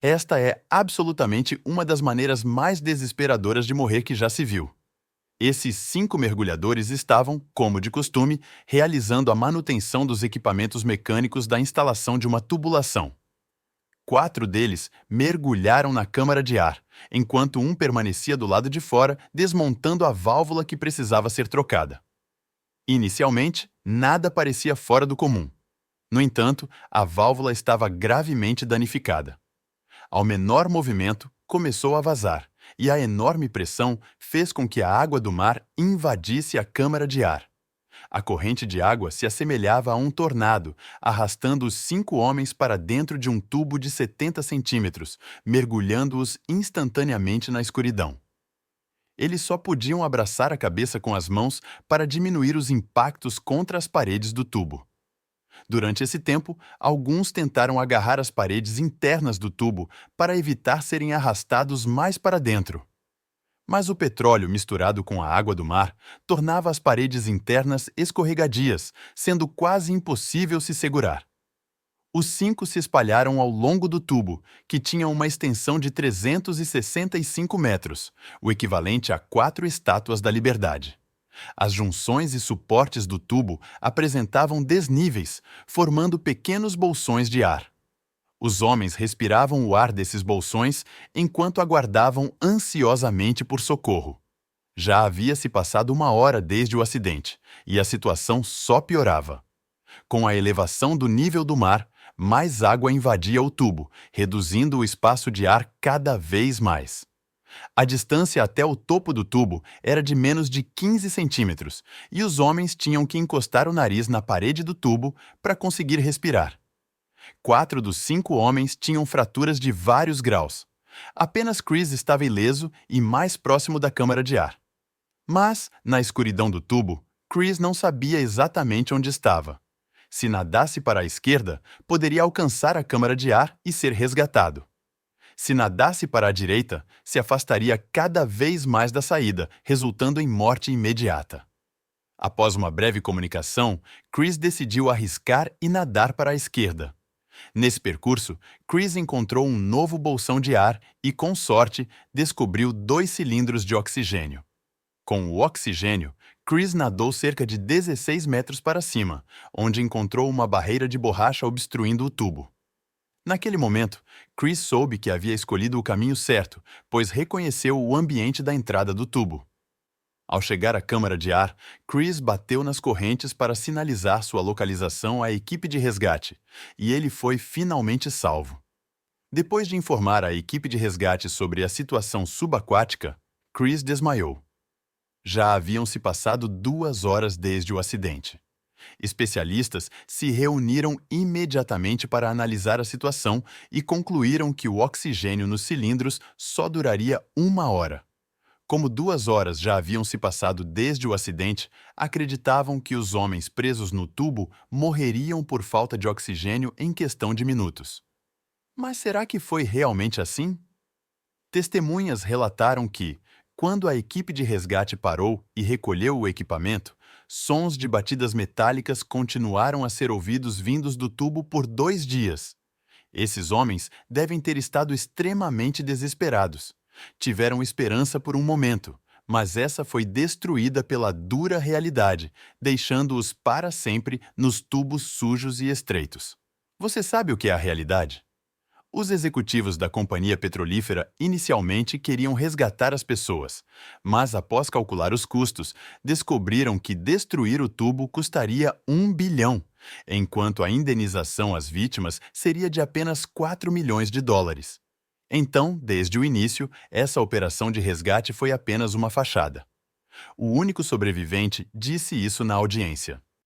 Esta é absolutamente uma das maneiras mais desesperadoras de morrer que já se viu. Esses 5 mergulhadores estavam, como de costume, realizando a manutenção dos equipamentos mecânicos da instalação de uma tubulação. 4 deles mergulharam na câmara de ar, enquanto um permanecia do lado de fora, desmontando a válvula que precisava ser trocada. Inicialmente, nada parecia fora do comum. No entanto, a válvula estava gravemente danificada. Ao menor movimento, começou a vazar, e a enorme pressão fez com que a água do mar invadisse a câmara de ar. A corrente de água se assemelhava a um tornado, arrastando os 5 homens para dentro de um tubo de 70 centímetros, mergulhando-os instantaneamente na escuridão. Eles só podiam abraçar a cabeça com as mãos para diminuir os impactos contra as paredes do tubo. Durante esse tempo, alguns tentaram agarrar as paredes internas do tubo para evitar serem arrastados mais para dentro. Mas o petróleo misturado com a água do mar tornava as paredes internas escorregadias, sendo quase impossível se segurar. Os 5 se espalharam ao longo do tubo, que tinha uma extensão de 365 metros, o equivalente a 4 estátuas da Liberdade. As junções e suportes do tubo apresentavam desníveis, formando pequenos bolsões de ar. Os homens respiravam o ar desses bolsões enquanto aguardavam ansiosamente por socorro. Já havia se passado 1 hora desde o acidente, e a situação só piorava. Com a elevação do nível do mar, mais água invadia o tubo, reduzindo o espaço de ar cada vez mais. A distância até o topo do tubo era de menos de 15 centímetros, e os homens tinham que encostar o nariz na parede do tubo para conseguir respirar. 4 dos 5 homens tinham fraturas de vários graus. Apenas Chris estava ileso e mais próximo da câmara de ar. Mas, na escuridão do tubo, Chris não sabia exatamente onde estava. Se nadasse para a esquerda, poderia alcançar a câmara de ar e ser resgatado. Se nadasse para a direita, se afastaria cada vez mais da saída, resultando em morte imediata. Após uma breve comunicação, Chris decidiu arriscar e nadar para a esquerda. Nesse percurso, Chris encontrou um novo bolsão de ar e, com sorte, descobriu 2 cilindros de oxigênio. Com o oxigênio, Chris nadou cerca de 16 metros para cima, onde encontrou uma barreira de borracha obstruindo o tubo. Naquele momento, Chris soube que havia escolhido o caminho certo, pois reconheceu o ambiente da entrada do tubo. Ao chegar à câmara de ar, Chris bateu nas correntes para sinalizar sua localização à equipe de resgate, e ele foi finalmente salvo. Depois de informar a equipe de resgate sobre a situação subaquática, Chris desmaiou. Já haviam se passado 2 horas desde o acidente. Especialistas se reuniram imediatamente para analisar a situação e concluíram que o oxigênio nos cilindros só duraria 1 hora. Como 2 horas já haviam se passado desde o acidente, acreditavam que os homens presos no tubo morreriam por falta de oxigênio em questão de minutos. Mas será que foi realmente assim? Testemunhas relataram que, quando a equipe de resgate parou e recolheu o equipamento, sons de batidas metálicas continuaram a ser ouvidos vindos do tubo por 2 dias. Esses homens devem ter estado extremamente desesperados. Tiveram esperança por um momento, mas essa foi destruída pela dura realidade, deixando-os para sempre nos tubos sujos e estreitos. Você sabe o que é a realidade? Os executivos da companhia petrolífera inicialmente queriam resgatar as pessoas, mas após calcular os custos, descobriram que destruir o tubo custaria 1 bilhão, enquanto a indenização às vítimas seria de apenas 4 milhões de dólares. Então, desde o início, essa operação de resgate foi apenas uma fachada. O único sobrevivente disse isso na audiência.